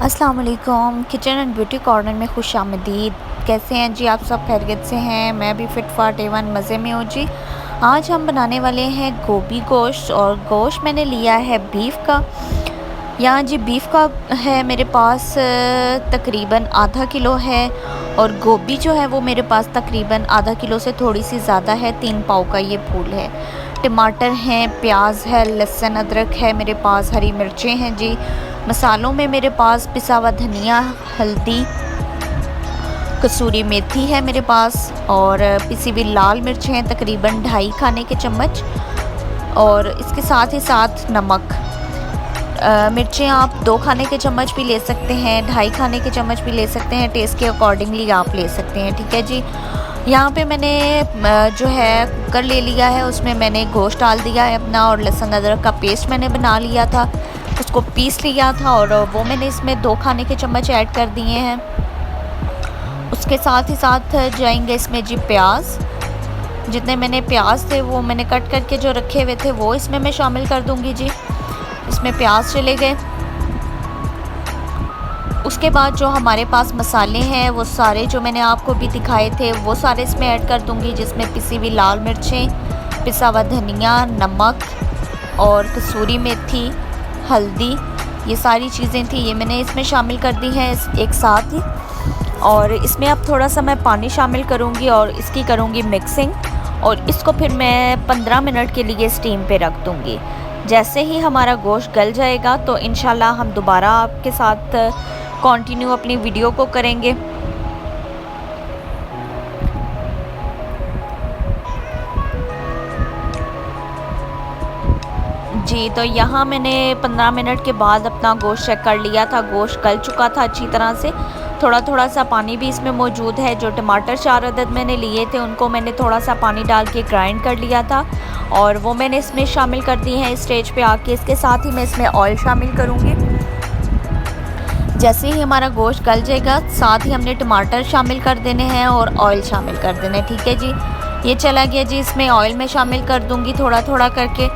अस्सलाम वालेकुम। Kitchen and beauty corner में खुश आमदीद। कैसे हैं जी आप सब? खैरियत से हैं? मैं भी फिट फाट एवन मज़े में हूँ जी। आज हम बनाने वाले हैं गोभी गोश्त, और गोश्त मैंने लिया है बीफ का। यहाँ जी बीफ का है मेरे पास तकरीबन आधा किलो है, और गोभी जो है वो मेरे पास तकरीबन आधा किलो से थोड़ी सी ज़्यादा है। 3 पाव का ये फूल है। टमाटर हैं, प्याज है, लहसुन अदरक है मेरे पास, हरी मिर्चें हैं जी। मसालों में मेरे पास पिसा हुआ धनिया, हल्दी, कसूरी मेथी है मेरे पास, और पिसी हुई लाल मिर्चें हैं तकरीबन 2.5 खाने के चम्मच, और इसके साथ ही साथ नमक। मिर्चें आप 2 खाने के चम्मच भी ले सकते हैं, 2.5 खाने के चम्मच भी ले सकते हैं, टेस्ट के अकॉर्डिंगली आप ले सकते हैं। ठीक है जी। यहाँ पे मैंने जो है कुकर ले लिया है, उसमें मैंने गोश्त डाल दिया है अपना, और लहसुन अदरक का पेस्ट मैंने बना लिया था, उसको पीस लिया था, और वो मैंने इसमें 2 खाने के चम्मच ऐड कर दिए हैं। उसके साथ ही साथ जाएंगे इसमें जी प्याज। जितने मैंने प्याज थे वो मैंने कट करके जो रखे हुए थे वो इसमें मैं शामिल कर दूंगी जी। इसमें प्याज चले गए। उसके बाद जो हमारे पास मसाले हैं वो सारे जो मैंने आपको भी दिखाए थे वो सारे इसमें ऐड कर दूंगी, जिसमें पिसी हुई लाल मिर्चें, पिसा हुआ धनिया, नमक और कसूरी मेथी, हल्दी, ये सारी चीज़ें थी, ये मैंने इसमें शामिल कर दी हैं एक साथ ही। और इसमें अब थोड़ा सा मैं पानी शामिल करूँगी और इसकी करूँगी मिक्सिंग, और इसको फिर मैं 15 मिनट के लिए स्टीम पे रख दूँगी। जैसे ही हमारा गोश्त गल जाएगा तो इंशाल्लाह हम दोबारा आपके साथ कंटिन्यू अपनी वीडियो को करेंगे। जी, तो यहाँ मैंने 15 मिनट के बाद अपना गोश्त चेक कर लिया था। गोश्त गल चुका था अच्छी तरह से। थोड़ा थोड़ा सा पानी भी इसमें मौजूद है। जो टमाटर 4 अदद मैंने लिए थे उनको मैंने थोड़ा सा पानी डाल के ग्राइंड कर लिया था, और वो मैंने इसमें शामिल कर दी हैं इस स्टेज पे आके। इसके साथ ही मैं इसमें ऑयल शामिल करूँगी। जैसे ही हमारा गोश्त गल जाएगा साथ ही हमने टमाटर शामिल कर देने हैं और ऑयल शामिल कर देना है। ठीक है जी। ये चला गया जी। इसमें ऑयल में शामिल कर दूँगी थोड़ा थोड़ा करके,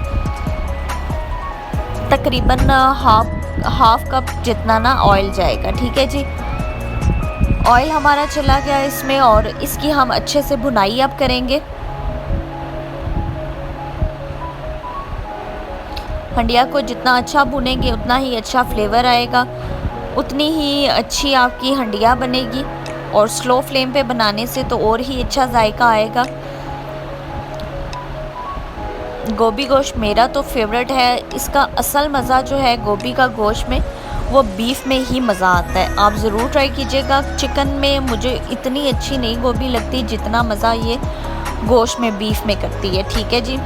तकरीबन हाफ कप जितना ना ऑयल जाएगा। ठीक है जी। ऑयल हमारा चला गया इसमें, और इसकी हम अच्छे से भुनाई अब करेंगे। हंडिया को जितना अच्छा भुनेंगे उतना ही अच्छा फ्लेवर आएगा, उतनी ही अच्छी आपकी हंडिया बनेगी, और स्लो फ्लेम पे बनाने से तो और ही अच्छा जायका आएगा। गोभी गोश्त मेरा तो फेवरेट है। इसका असल मज़ा जो है गोभी का गोश्त में वो बीफ में ही मज़ा आता है। आप ज़रूर ट्राई कीजिएगा। चिकन में मुझे इतनी अच्छी नहीं गोभी लगती जितना मज़ा ये गोश्त में बीफ में करती है। ठीक है जी।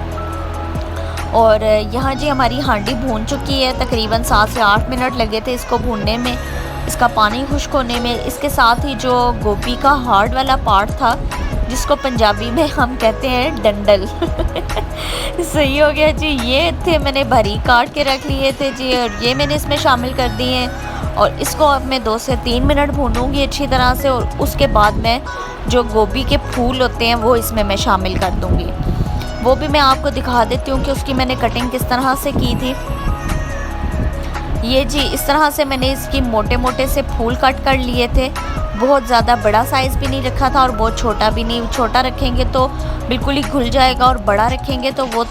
और यहाँ जी हमारी हांडी भून चुकी है। तकरीबन 7 से 8 मिनट लगे थे इसको भूनने में, इसका पानी खुश्क होने में। इसके साथ ही जो गोभी का हार्ड वाला पार्ट था, जिसको पंजाबी में हम कहते हैं डंडल सही हो गया जी। ये थे मैंने बारीक काट के रख लिए थे जी, और ये मैंने इसमें शामिल कर दिए हैं, और इसको अब मैं 2 से 3 मिनट भूनूंगी अच्छी तरह से। और उसके बाद मैं जो गोभी के फूल होते हैं वो इसमें मैं शामिल कर दूंगी। वो भी मैं आपको दिखा देती हूँ कि उसकी मैंने कटिंग किस तरह से की थी। ये जी इस तरह से मैंने इसकी मोटे मोटे से फूल कट कर लिए थे। बहुत ज़्यादा बड़ा साइज़ भी नहीं रखा था और बहुत छोटा भी नहीं। छोटा रखेंगे तो बिल्कुल ही घुल जाएगा, और बड़ा रखेंगे तो वो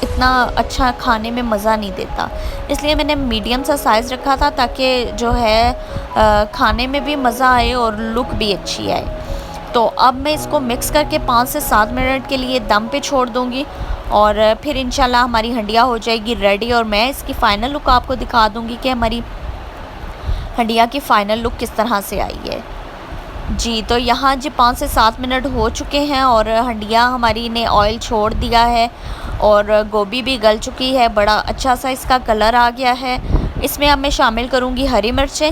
इतना अच्छा खाने में मज़ा नहीं देता। इसलिए मैंने मीडियम सा साइज़ रखा था ताकि जो है खाने में भी मज़ा आए और लुक भी अच्छी आए। तो अब मैं इसको मिक्स करके 5 से 7 मिनट के लिए दम पे छोड़ दूँगी, और फिर इंशाल्लाह हमारी हंडिया हो जाएगी रेडी। और मैं इसकी फ़ाइनल लुक आपको दिखा दूँगी कि हमारी हंडिया की फ़ाइनल लुक किस तरह से आई है जी। तो यहाँ जी 5 से 7 मिनट हो चुके हैं, और हंडिया हमारी ने ऑयल छोड़ दिया है, और गोभी भी गल चुकी है। बड़ा अच्छा सा इसका कलर आ गया है। इसमें अब मैं शामिल करूँगी हरी मिर्चें,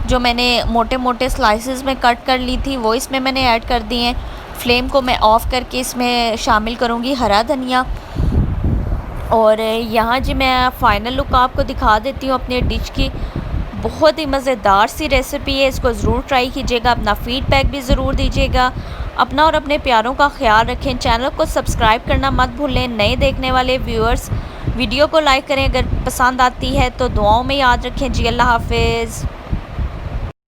जो मैंने मोटे मोटे स्लाइसेस में कट कर ली थी वो इसमें मैंने ऐड कर दी हैं। फ्लेम को मैं ऑफ़ करके इसमें शामिल करूँगी हरा धनिया। और यहाँ जी मैं फ़ाइनल लुक आपको दिखा देती हूँ अपने डिश की। बहुत ही मज़ेदार सी रेसिपी है, इसको ज़रूर ट्राई कीजिएगा। अपना फ़ीडबैक भी ज़रूर दीजिएगा। अपना और अपने प्यारों का ख्याल रखें। चैनल को सब्सक्राइब करना मत भूलें। नए देखने वाले व्यूअर्स वीडियो को लाइक करें। अगर पसंद आती है तो दुआओं में याद रखें जी। अल्लाह हाफ़िज़।